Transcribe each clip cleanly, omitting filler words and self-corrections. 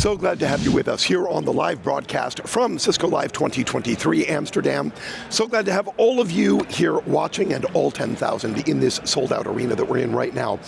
So glad to have you with us here on the live broadcast from Cisco Live 2023 Amsterdam. So glad to have all of you here watching and all 10,000 in this sold-out arena that we're in right now.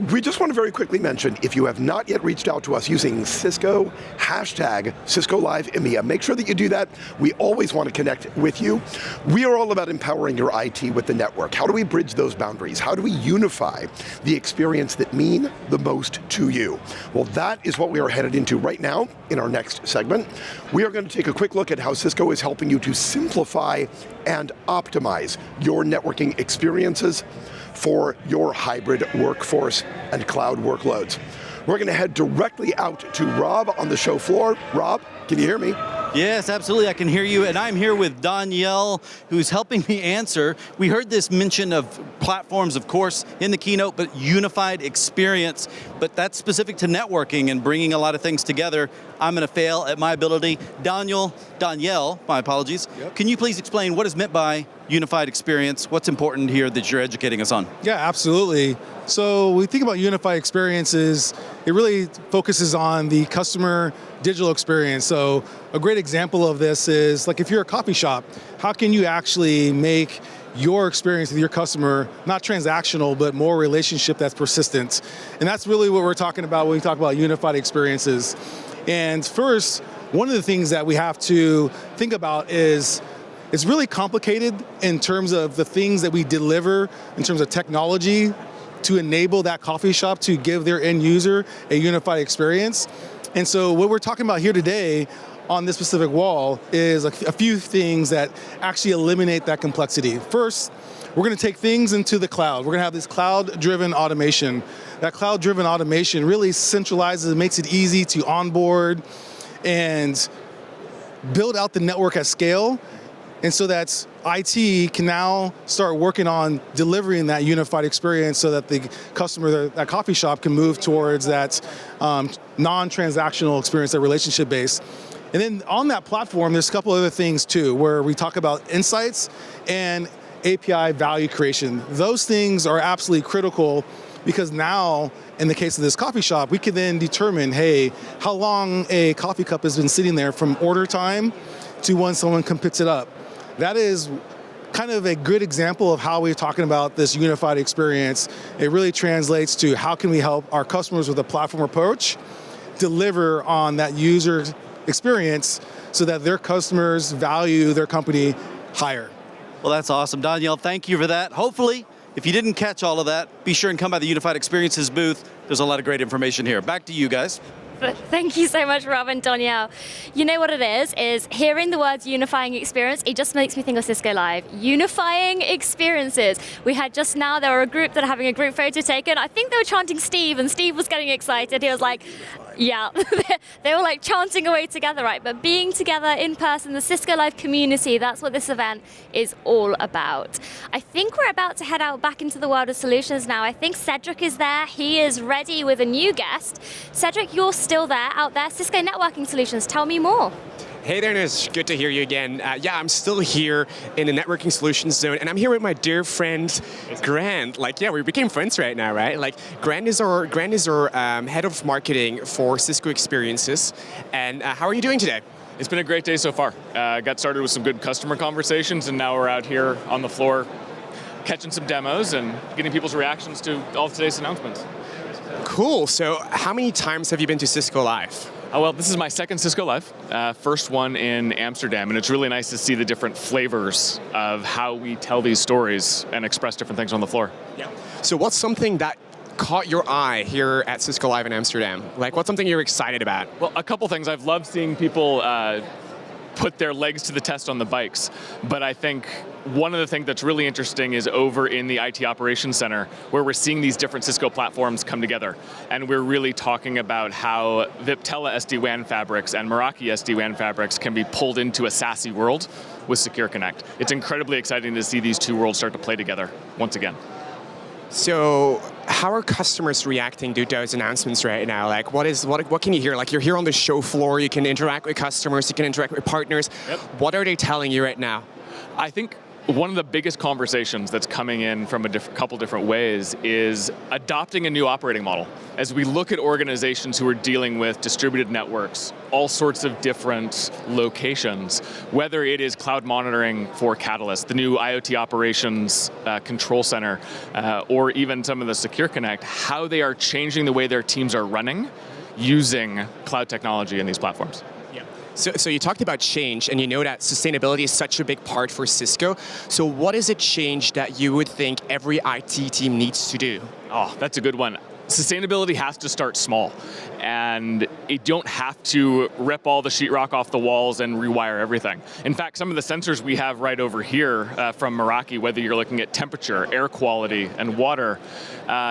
We just want to very quickly mention, if you have not yet reached out to us using Cisco, hashtag Cisco Live EMEA, make sure that you do that. We always want to connect with you. We are all about empowering your IT with the network. How do we bridge those boundaries? How do we unify the experience that mean the most to you? Well, that is what we are headed into right now in our next segment. We are going to take a quick look at how Cisco is helping you to simplify and optimize your networking experiences for your hybrid workforce and cloud workloads. We're going to head directly out to Rob on the show floor. Rob, can you hear me? Yes, absolutely, I can hear you, and I'm here with Danielle, who's helping me answer. We heard this mention of platforms, of course, in the keynote, but unified experience, but that's specific to networking and bringing a lot of things together. I'm going to fail at my ability. Danielle, my apologies. Yep. Can you please explain what is meant by unified experience? What's important here that you're educating us on? Yeah, absolutely. So when we think about unified experiences, it really focuses on the customer digital experience. So a great example of this is, like, if you're a coffee shop, how can you actually make your experience with your customer not transactional, but more relationship that's persistent? And that's really what we're talking about when we talk about unified experiences. And first, one of the things that we have to think about is it's really complicated in terms of the things that we deliver in terms of technology to enable that coffee shop to give their end user a unified experience. And so what we're talking about here today on this specific wall is a few things that actually eliminate that complexity. First, we're going to take things into the cloud. We're going to have this cloud-driven automation. That cloud-driven automation really centralizes and makes it easy to onboard and build out the network at scale. And so that IT can now start working on delivering that unified experience so that the customer, that coffee shop, can move towards that non-transactional experience, that relationship-based. And then on that platform, there's a couple other things too, where we talk about insights and API value creation. Those things are absolutely critical because now, in the case of this coffee shop, we can then determine, hey, how long a coffee cup has been sitting there from order time to when someone picks it up. That is kind of a good example of how we're talking about this unified experience. It really translates to how can we help our customers with a platform approach deliver on that user experience so that their customers value their company higher. Well, that's awesome. Danielle, thank you for that. Hopefully, if you didn't catch all of that, be sure and come by the Unified Experiences booth. There's a lot of great information here. Back to you guys. Thank you so much, Rob and Danielle. You know what it is hearing the words unifying experience, it just makes me think of Cisco Live. Unifying experiences. We had just now, there were a group that are having a group photo taken. I think they were chanting Steve, and Steve was getting excited. He was like, yeah, they were like chanting away together, right? But being together in person, the Cisco Live community, that's what this event is all about. I think we're about to head out back into the world of solutions now. I think Cedric is there. He is ready with a new guest. Cedric, you're still there, out there. Cisco Networking Solutions, tell me more. Hey there, it's good to hear you again. Yeah, I'm still here in the Networking Solutions Zone, and I'm here with my dear friend, Grant. Like, yeah, we became friends right now, right? Like, Grant is our head of marketing for Cisco Experiences. And how are you doing today? It's been a great day so far. Got started with some good customer conversations, and now we're out here on the floor catching some demos and getting people's reactions to all of today's announcements. Cool, so how many times have you been to Cisco Live? Well, this is my second Cisco Live, first one in Amsterdam, and it's really nice to see the different flavors of how we tell these stories and express different things on the floor. Yeah. So what's something that caught your eye here at Cisco Live in Amsterdam? Like, what's something you're excited about? Well, a couple things. I've loved seeing people put their legs to the test on the bikes, but I think one of the things that's really interesting is over in the IT Operations Center, where we're seeing these different Cisco platforms come together. And we're really talking about how Viptela SD-WAN fabrics and Meraki SD-WAN fabrics can be pulled into a SASE world with Secure Connect. It's incredibly exciting to see these two worlds start to play together once again. So how are customers reacting to those announcements right now? Like, what can you hear? Like, you're here on the show floor, you can interact with customers, you can interact with partners. Yep. What are they telling you right now? I think One of the biggest conversations that's coming in from a couple different ways is adopting a new operating model. As we look at organizations who are dealing with distributed networks, all sorts of different locations, whether it is cloud monitoring for Catalyst, the new IoT operations control center, or even some of the Secure Connect, how they are changing the way their teams are running using cloud technology in these platforms. So you talked about change, and you know that sustainability is such a big part for Cisco. So what is a change that you would think every IT team needs to do? Oh, that's a good one. Sustainability has to start small, and you don't have to rip all the sheetrock off the walls and rewire everything. In fact, some of the sensors we have right over here from Meraki, whether you're looking at temperature, air quality, and water,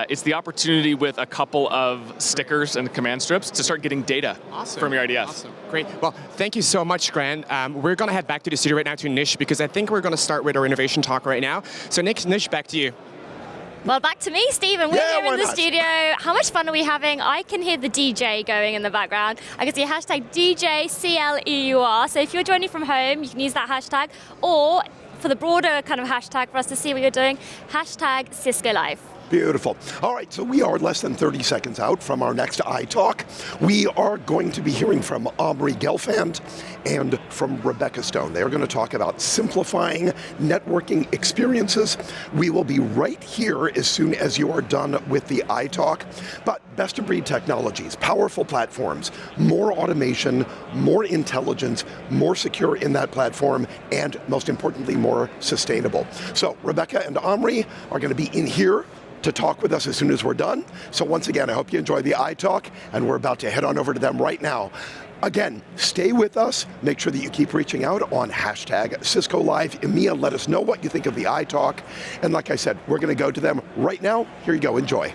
it's the opportunity with a couple of stickers and command strips to start getting data from your IDS. Awesome. Great. Well, thank you so much, Grant. We're going to head back to the studio right now to Nish, because I think we're going to start with our innovation talk right now. So Nish, back to you. Well, back to me, Stephen. We're here in the studio. How much fun are we having? I can hear the DJ going in the background. I can see hashtag DJCLEUR. So if you're joining from home, you can use that hashtag. Or for the broader kind of hashtag for us to see what you're doing, hashtag Cisco Live. Beautiful. All right, so we are less than 30 seconds out from our next iTalk. We are going to be hearing from Omri Gelfand and from Rebecca Stone. They are going to talk about simplifying networking experiences. We will be right here as soon as you are done with the iTalk. But best-of-breed technologies, powerful platforms, more automation, more intelligence, more secure in that platform, and most importantly, more sustainable. So Rebecca and Omri are going to be in here to talk with us as soon as we're done. So once again, I hope you enjoy the iTalk, and we're about to head on over to them right now. Again, stay with us. Make sure that you keep reaching out on hashtag Cisco Live EMEA. Let us know what you think of the iTalk. And like I said, we're going to go to them right now. Here you go. Enjoy.